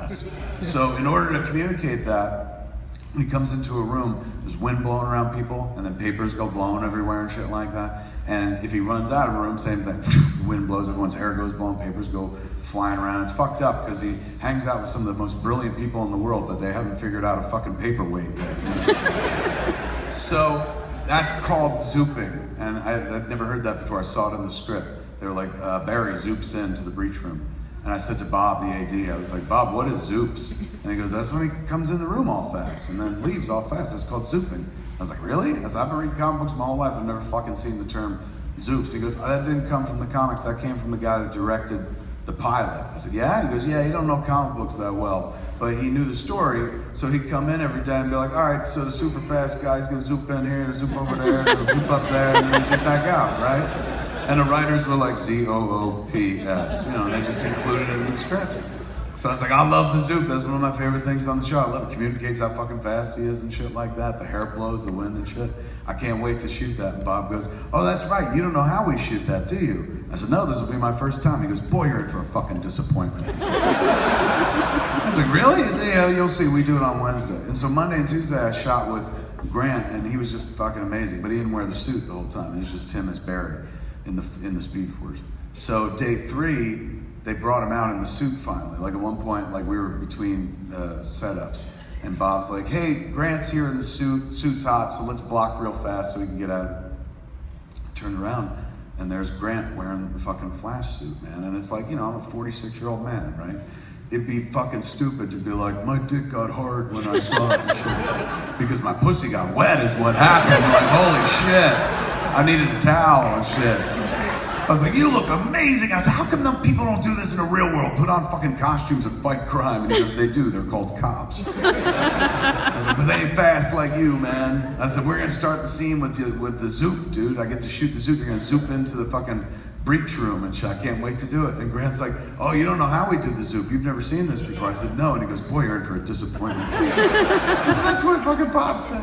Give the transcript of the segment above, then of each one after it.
fast. So in order to communicate that, when he comes into a room, there's wind blowing around people, and then papers go blowing everywhere and shit like that. And if he runs out of a room, same thing. Wind blows, everyone's hair goes blowing, papers go flying around. It's fucked up because he hangs out with some of the most brilliant people in the world, but they haven't figured out a fucking paperweight yet. You know? So that's called zooping, and I'd never heard that before. I saw it in the script. They were like, Barry zoops into the breach room. And I said to Bob, the AD, I was like, Bob, what is zoops? And he goes, that's when he comes in the room all fast and then leaves all fast. That's called zooping. I was like, really? I said, I've been reading comic books my whole life. I've never fucking seen the term zoops. He goes, oh, that didn't come from the comics. That came from the guy that directed the pilot. I said, yeah? He goes, yeah, you don't know comic books that well. But he knew the story, so he'd come in every day and be like, all right, so the super fast guy's gonna zoop in here, zoop over there, zoop up there, and then zoop back out, right? And the writers were like, Z-O-O-P-S, you know, and they just included it in the script. So I was like, I love the zoop. That's one of my favorite things on the show. I love it. Communicates how fucking fast he is and shit like that. The hair blows, the wind and shit. I can't wait to shoot that. And Bob goes, oh, that's right. You don't know how we shoot that, do you? I said, no, this will be my first time. He goes, boy, you're in for a fucking disappointment. I was like, really? He said, yeah, you'll see. We do it on Wednesday. And so Monday and Tuesday I shot with Grant, and he was just fucking amazing. But he didn't wear the suit the whole time. It was just him as Barry in the Speed Force. So day 3, they brought him out in the suit finally. Like at one point, like we were between setups, and Bob's like, hey, Grant's here in the suit, suit's hot, so let's block real fast so he can get out. I turned around, and there's Grant wearing the fucking Flash suit, man. And it's like, you know, I'm a 46-year-old man, right? It'd be fucking stupid to be like, my dick got hard when I saw it and shit. Because my pussy got wet is what happened. Like, holy shit. I needed a towel and shit. I was like, you look amazing. I said, how come people don't do this in the real world? Put on fucking costumes and fight crime. And he goes, they do, they're called cops. I was like, but they ain't fast like you, man. I said, we're gonna start the scene with the zoop, dude. I get to shoot the zoop. You're gonna zoop into the fucking breach room and shit. I can't wait to do it. And Grant's like, oh, you don't know how we do the zoop. You've never seen this before. I said, no. And he goes, boy, you're in for a disappointment. I said, that's what fucking Bob said.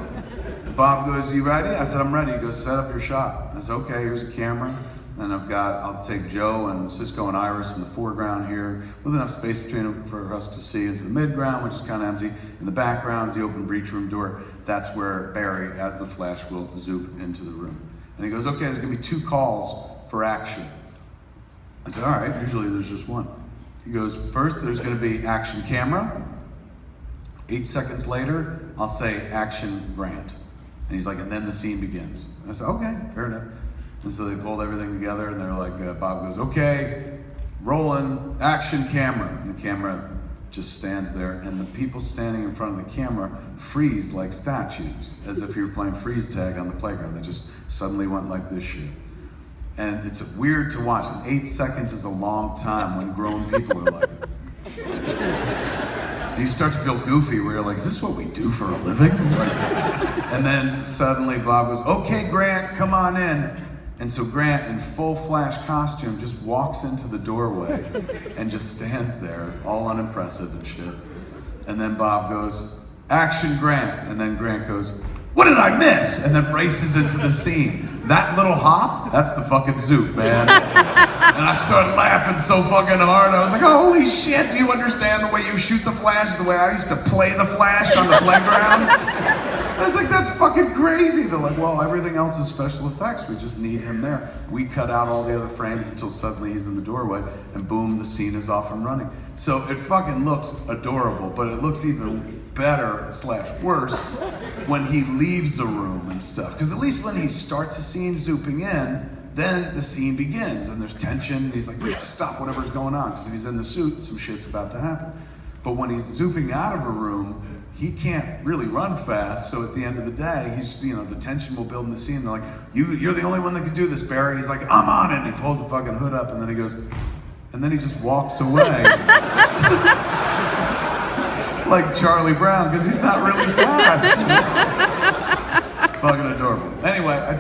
Bob goes, you ready? I said, I'm ready. He goes, set up your shot. I said, okay, here's a camera. And I'll take Joe and Cisco and Iris in the foreground here, with enough space between them for us to see into the midground, which is kind of empty. In the background is the open breach room door. That's where Barry, as the Flash, will zoop into the room. And he goes, okay, there's gonna be 2 calls for action. I said, all right, usually there's just one. He goes, first there's gonna be action camera. 8 seconds later, I'll say action Grant. And he's like, and then the scene begins. And I said, okay, fair enough. And so they pulled everything together, and they're like, Bob goes, okay, rolling, action camera. And the camera just stands there, and the people standing in front of the camera freeze like statues, as if you were playing freeze tag on the playground. They just suddenly went like this shit. And it's weird to watch. 8 seconds is a long time when grown people are like, you start to feel goofy where you're like, is this what we do for a living? And then suddenly Bob goes, okay, Grant, come on in. And so Grant, in full Flash costume, just walks into the doorway and just stands there, all unimpressive and shit. And then Bob goes, action Grant. And then Grant goes, what did I miss? And then races into the scene. That little hop, that's the fucking zoop, man. And I started laughing so fucking hard. I was like, holy shit, do you understand the way you shoot the Flash, the way I used to play the Flash on the playground? I was like, that's fucking crazy. They're like, well, everything else is special effects. We just need him there. We cut out all the other frames until suddenly he's in the doorway, and boom, the scene is off and running. So it fucking looks adorable, but it looks even better / worse when he leaves the room and stuff. Because at least when he starts a scene zooping in, then the scene begins and there's tension. And he's like, we gotta stop whatever's going on. Because if he's in the suit, some shit's about to happen. But when he's zooping out of a room, he can't really run fast. So at the end of the day, he's, you know, the tension will build in the scene. They're like, you're the only one that can do this, Barry. He's like, I'm on it. And he pulls the fucking hood up and then he goes, and then he just walks away. Like Charlie Brown, because he's not really fast. Fucking adorable. Anyway,